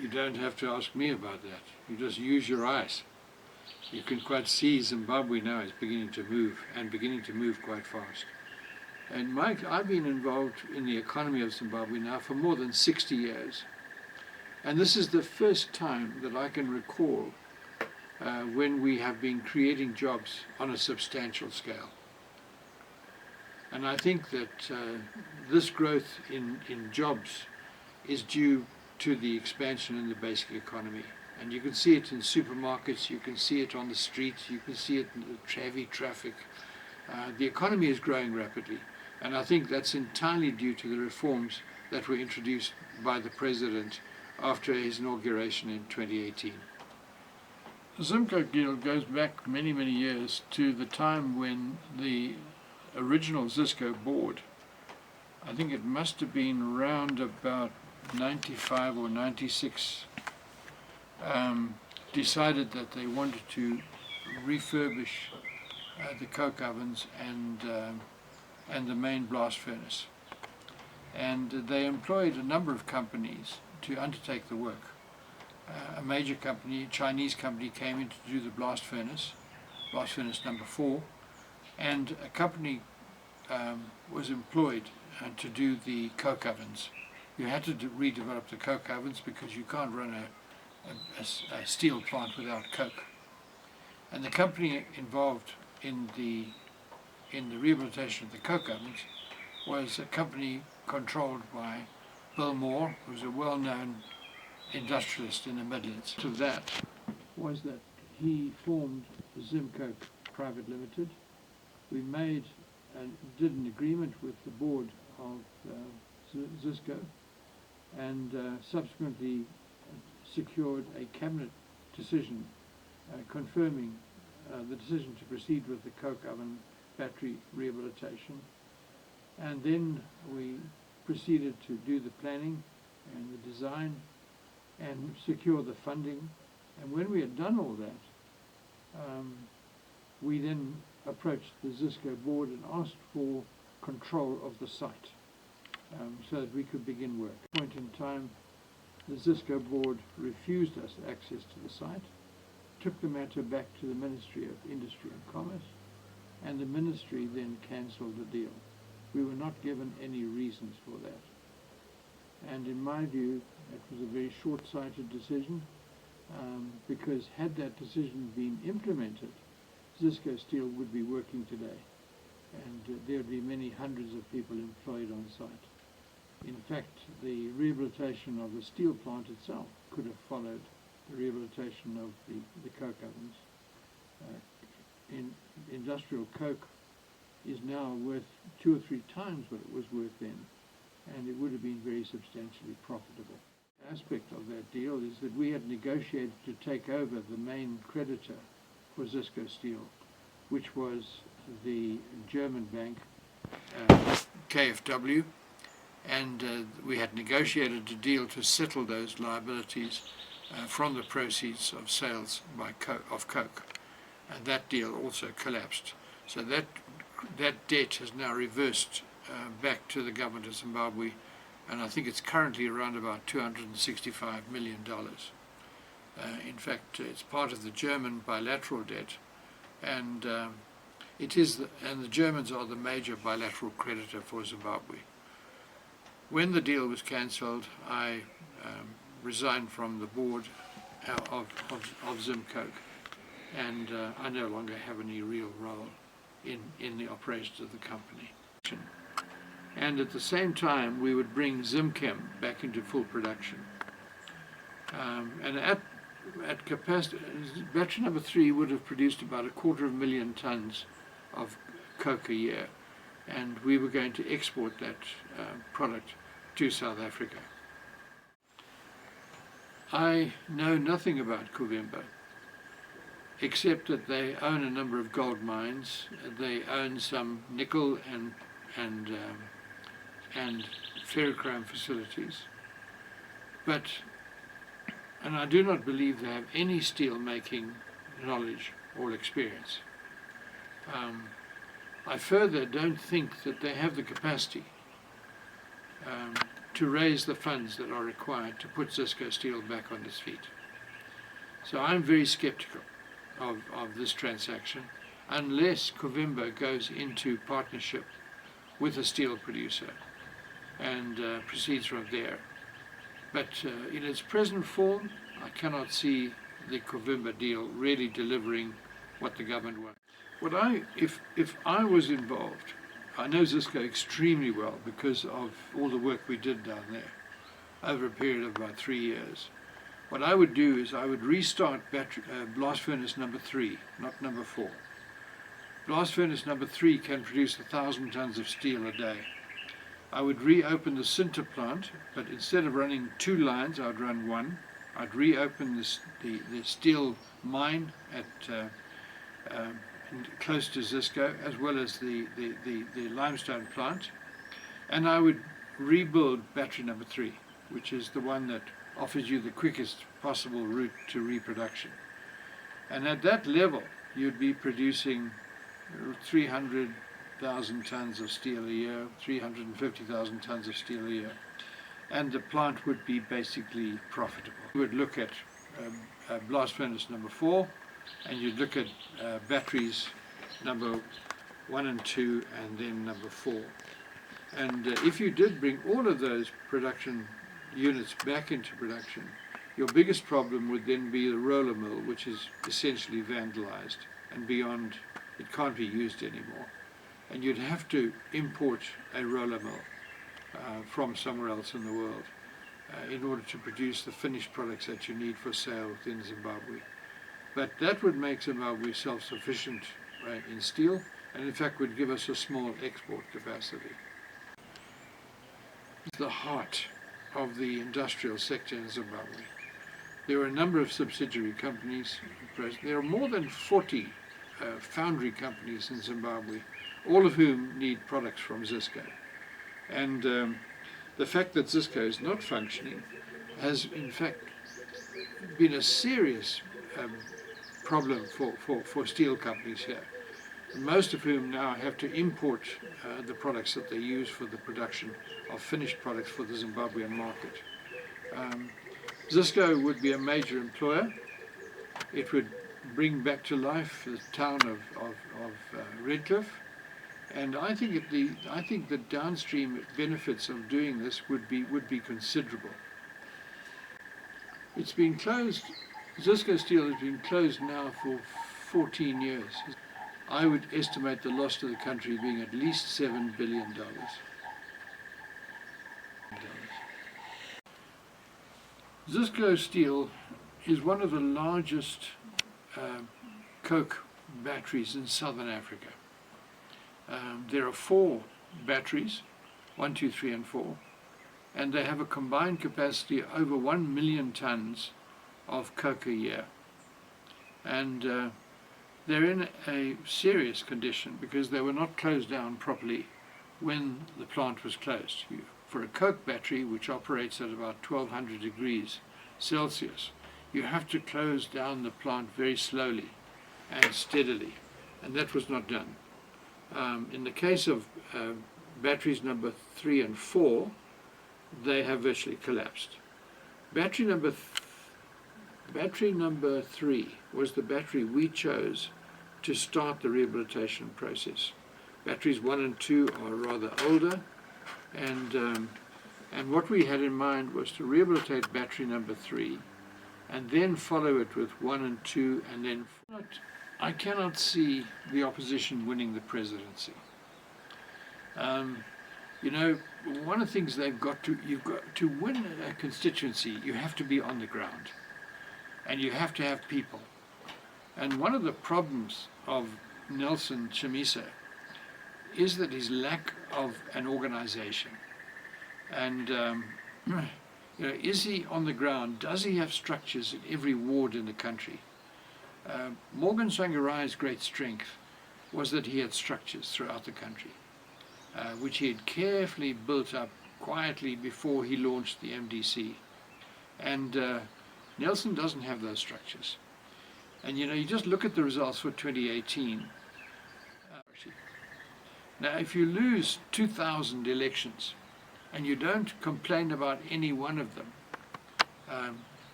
You don't have to ask me about that. You just use your eyes. You can quite see Zimbabwe now is beginning to move, and beginning to move quite fast. And Mike, I've been involved in the economy of Zimbabwe now for more than 60 years. And this is the first time that I can recall when we have been creating jobs on a substantial scale. And I think that this growth in jobs is due to the expansion in the basic economy. And you can see it in supermarkets, you can see it on the streets, you can see it in the heavy traffic. The economy is growing rapidly. And I think that's entirely due to the reforms that were introduced by the President after his inauguration in 2018. The Zimcoke deal goes back many, many years to the time when the original Cisco board, I think it must have been around about 95 or 96, decided that they wanted to refurbish the coke ovens and the main blast furnace. And they employed a number of companies to undertake the work. A major company, Chinese company, came in to do the blast furnace number 4, and a company was employed to do the coke ovens. You had to redevelop the coke ovens because you can't run a steel plant without coke. And the company involved in the rehabilitation of the coke ovens was a company controlled by Bill Moore, who was a well-known industrialist in the Midlands. To that was that he formed Zimcoke Private Limited. We made and did an agreement with the board of Cisco, and subsequently secured a cabinet decision confirming the decision to proceed with the coke oven battery rehabilitation. And then we proceeded to do the planning and the design and secure the funding. And when we had done all that, we then approached the Cisco board and asked for control of the site so that we could begin work. At that point in time, the Cisco board refused us access to the site, took the matter back to the Ministry of Industry and Commerce, and the ministry then cancelled the deal. We were not given any reasons for that. And in my view, it was a very short-sighted decision, because had that decision been implemented, Cisco Steel would be working today, and there would be many hundreds of people employed on site. In fact, the rehabilitation of the steel plant itself could have followed the rehabilitation of the coke ovens. Industrial coke is now worth 2 or 3 times what it was worth then, and it would have been very substantially profitable. An aspect of that deal is that we had negotiated to take over the main creditor for Cisco Steel, which was the German bank KfW, and we had negotiated a deal to settle those liabilities from the proceeds of sales of coke, and that deal also collapsed. So that debt has now reversed back to the government of Zimbabwe, and I think it's currently around about $265 million. In fact, it's part of the German bilateral debt, and the Germans are the major bilateral creditor for Zimbabwe. When the deal was cancelled, I resigned from the board of Zimcoke, and I no longer have any real role in the operations of the company. And at the same time, we would bring Zimchem back into full production. And at capacity, battery number 3 would have produced about 250,000 tons of coke a year, and we were going to export that product to South Africa. I know nothing about Kuvemba, except that they own a number of gold mines. They own some nickel and ferrochrome facilities, and I do not believe they have any steel making knowledge or experience. I further don't think that they have the capacity to raise the funds that are required to put Cisco Steel back on its feet. So I'm very skeptical of this transaction unless Covimba goes into partnership with a steel producer and proceeds from there. But in its present form, I cannot see the Covimba deal really delivering what the government wants. If I was involved, I know Cisco extremely well because of all the work we did down there over a period of about 3 years. What I would do is I would restart blast furnace number 3, not number 4. Blast furnace number 3 can produce 1,000 tons of steel a day. I would reopen the sinter plant, but instead of running 2 lines, I'd run 1. I'd reopen the steel mine at close to Cisco, as well as the limestone plant, and I would rebuild battery number 3, which is the one that offers you the quickest possible route to reproduction. And at that level, you'd be producing 300,000 tons of steel a year, 350,000 tons of steel a year, and the plant would be basically profitable. You would look at blast furnace number 4, and you'd look at batteries number 1 and 2, and then number 4. And if you did bring all of those production units back into production, your biggest problem would then be the roller mill, which is essentially vandalized and beyond, it can't be used anymore. And you'd have to import a roller mill from somewhere else in the world in order to produce the finished products that you need for sale within Zimbabwe. But that would make Zimbabwe self-sufficient in steel, and in fact would give us a small export capacity. It's the heart of the industrial sector in Zimbabwe. There are a number of subsidiary companies. There are more than 40 foundry companies in Zimbabwe, all of whom need products from Cisco. And the fact that Cisco is not functioning has in fact been a serious problem for steel companies here, most of whom now have to import the products that they use for the production of finished products for the Zimbabwean market. Cisco would be a major employer. It would bring back to life the town of Redcliffe, and I think the downstream benefits of doing this would be considerable. It's been closed. Cisco Steel has been closed now for 14 years. I would estimate the loss to the country being at least $7 billion. Cisco Steel is one of the largest coke batteries in southern Africa. There are 4 batteries, 1, 2, 3, and 4, and they have a combined capacity of over 1 million tons of coke a year. And they're in a serious condition because they were not closed down properly when the plant was closed. For a coke battery, which operates at about 1200 degrees Celsius, you have to close down the plant very slowly and steadily, and that was not done. In the case of batteries number 3 and 4, they have virtually collapsed. Battery number 3 was the battery we chose to start the rehabilitation process. Batteries 1 and 2 are rather older, and what we had in mind was to rehabilitate battery number 3 and then follow it with 1 and 2, and then I cannot see the opposition winning the presidency. You know, one of the things you've got to win a constituency, you have to be on the ground, and you have to have people. And one of the problems of Nelson Chamisa is that his lack of an organization. And you know, is he on the ground? Does he have structures in every ward in the country? Morgan Tsvangirai's great strength was that he had structures throughout the country, which he had carefully built up quietly before he launched the MDC. And Nelson doesn't have those structures. And you know, you just look at the results for 2018. Now, if you lose 2,000 elections and you don't complain about any one of them,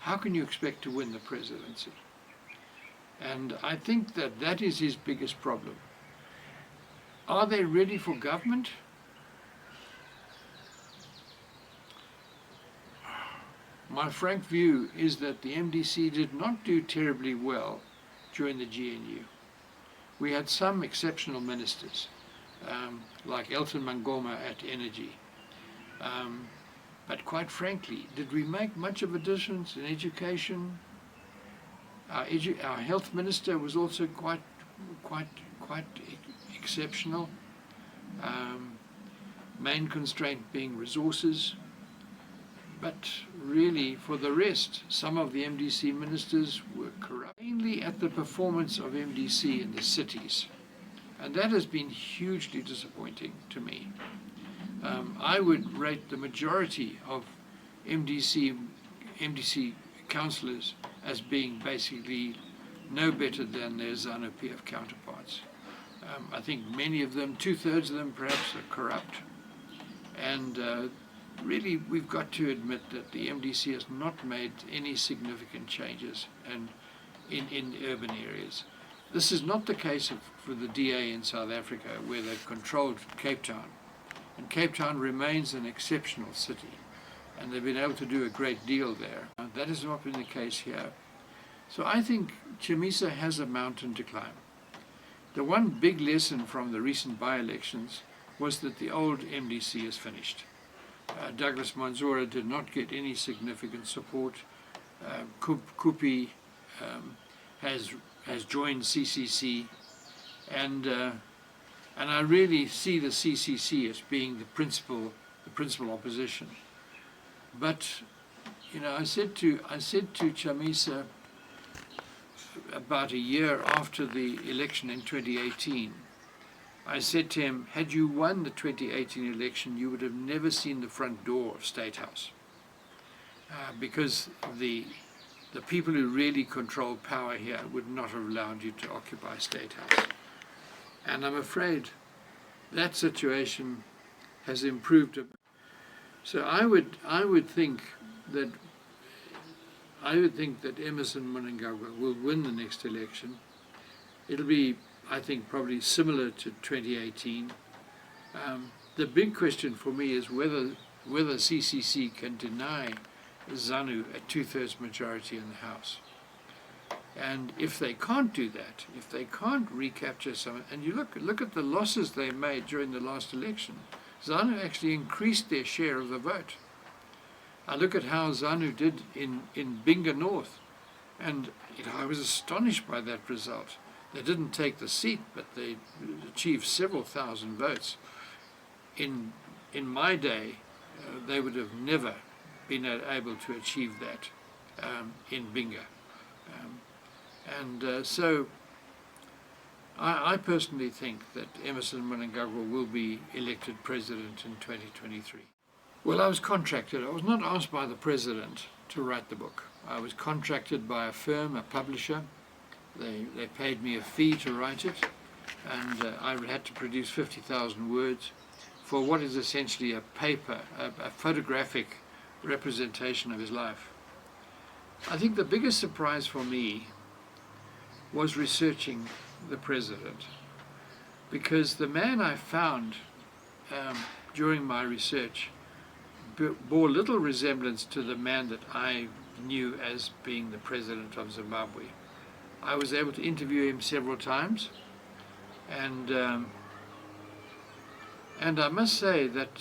how can you expect to win the presidency? And I think that that is his biggest problem. Are they ready for government? My frank view is that the MDC did not do terribly well during the GNU. We had some exceptional ministers, like Elton Mangoma at Energy. But quite frankly, did we make much of a difference in education? Our health minister was also quite exceptional. Main constraint being resources. But really, for the rest, some of the MDC ministers were corrupt, mainly at the performance of MDC in the cities. And that has been hugely disappointing to me. I would rate the majority of MDC councillors as being basically no better than their ZANU-PF counterparts. I think many of them, 2/3 of them perhaps, are corrupt. And really, we've got to admit that the MDC has not made any significant changes in urban areas. This is not the case for the DA in South Africa, where they've controlled Cape Town. And Cape Town remains an exceptional city, and they've been able to do a great deal there. That has not been the case here. So I think Chamisa has a mountain to climb. The one big lesson from the recent by-elections was that the old MDC is finished. Douglas Manzora did not get any significant support. Kupi has joined CCC, and I really see the CCC as being the principal opposition. But you know, I said to Chamisa about a year after the election in 2018. I said to him, had you won the 2018 election, you would have never seen the front door of State House, because the people who really control power here would not have allowed you to occupy State House. And I'm afraid that situation has improved a bit. So I would think that Emmerson Mnangagwa will win the next election. It'll be, I think, probably similar to 2018. The big question for me is whether CCC can deny ZANU a 2/3 majority in the House. And if they can't do that, if they can't recapture some, and you look at the losses they made during the last election, ZANU actually increased their share of the vote. I look at how ZANU did in Binga North, and I was astonished by that result. They didn't take the seat, but they achieved several thousand votes. In my day, they would have never been able to achieve that in Binga. So I personally think that Emmerson Mnangagwa will be elected president in 2023. Well, I was contracted. I was not asked by the president to write the book. I was contracted by a firm, a publisher. They paid me a fee to write it, and I had to produce 50,000 words for what is essentially a paper, a photographic representation of his life. I think the biggest surprise for me was researching the president, because the man I found during my research bore little resemblance to the man that I knew as being the president of Zimbabwe. I was able to interview him several times, and I must say that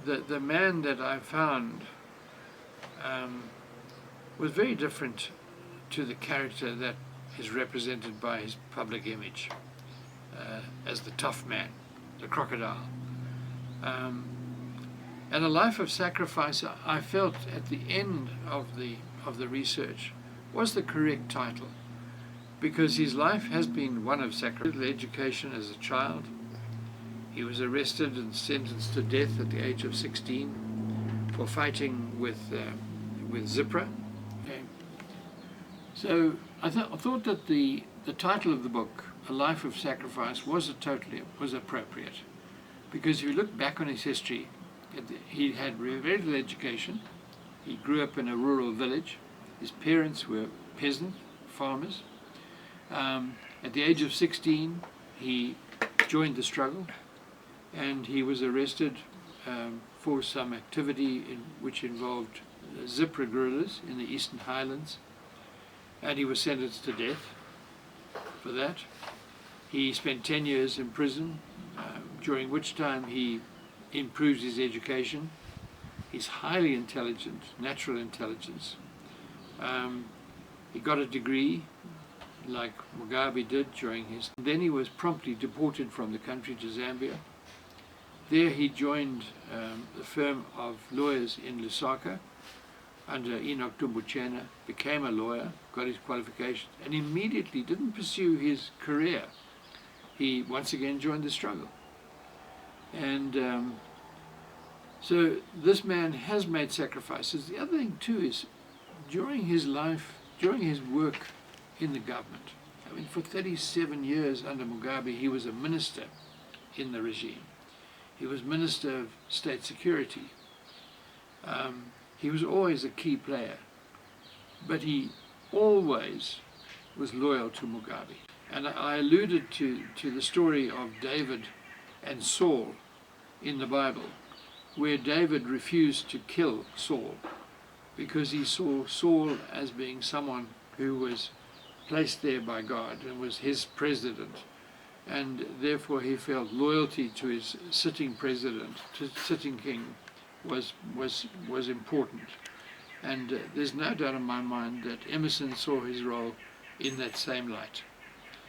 the man that I found was very different to the character that is represented by his public image as the tough man, the crocodile. And a life of sacrifice, I felt at the end of the research, was the correct title, because his life has been one of sacrifice. Education as a child. He was arrested and sentenced to death at the age of 16 for fighting with Zipra. Okay. So I thought that the title of the book, A Life of Sacrifice, was appropriate, Because if you look back on his history, he had very little education. He grew up in a rural village. His parents were peasant farmers. At the age of 16, he joined the struggle, and he was arrested for some activity which involved Zipra guerrillas in the Eastern Highlands, and he was sentenced to death for that. He spent 10 years in prison, during which time he improved his education. He's highly intelligent, natural intelligence. He got a degree like Mugabe did during his... Then he was promptly deported from the country to Zambia. There he joined the firm of lawyers in Lusaka under Enoch Dumbuchena, became a lawyer, got his qualifications, and immediately didn't pursue his career. He once again joined the struggle. And so this man has made sacrifices. The other thing too is, during his life, during his work in the government, I mean, for 37 years under Mugabe, he was a minister in the regime. He was Minister of State Security. He was always a key player, but he always was loyal to Mugabe. And I alluded to the story of David and Saul in the Bible, where David refused to kill Saul because he saw Saul as being someone who was placed there by God and was his president, and therefore he felt loyalty to his sitting president, to sitting king, was important. And there's no doubt in my mind that Emerson saw his role in that same light.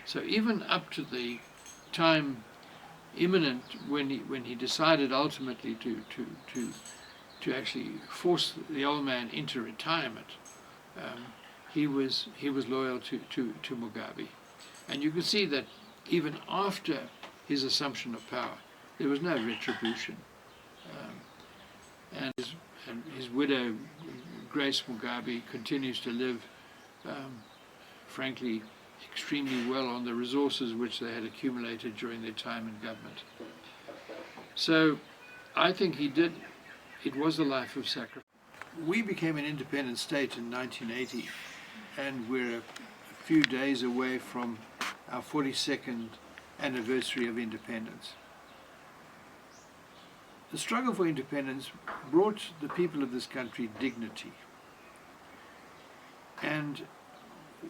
So even up to the time imminent when he decided ultimately to actually force the old man into retirement, he was loyal to Mugabe. And you can see that even after his assumption of power, there was no retribution. And his widow, Grace Mugabe, continues to live, frankly, extremely well on the resources which they had accumulated during their time in government. So I think it was a life of sacrifice. We became an independent state in 1980, and we're a few days away from our 42nd anniversary of independence. The struggle for independence brought the people of this country dignity. And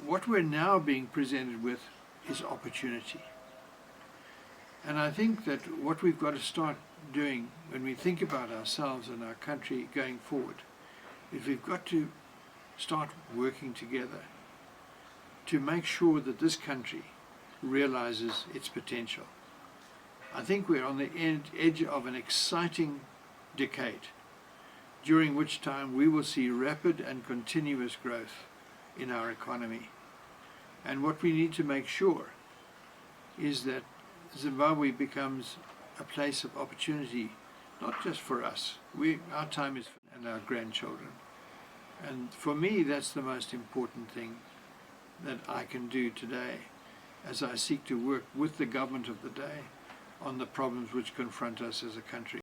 what we're now being presented with is opportunity. And I think that what we've got to start doing when we think about ourselves and our country going forward is we've got to start working together to make sure that this country realizes its potential. I think we're on the edge of an exciting decade, during which time we will see rapid and continuous growth in our economy. And what we need to make sure is that Zimbabwe becomes a place of opportunity, not just for us. Our time is for and our grandchildren. And for me, that's the most important thing that I can do today as I seek to work with the government of the day on the problems which confront us as a country.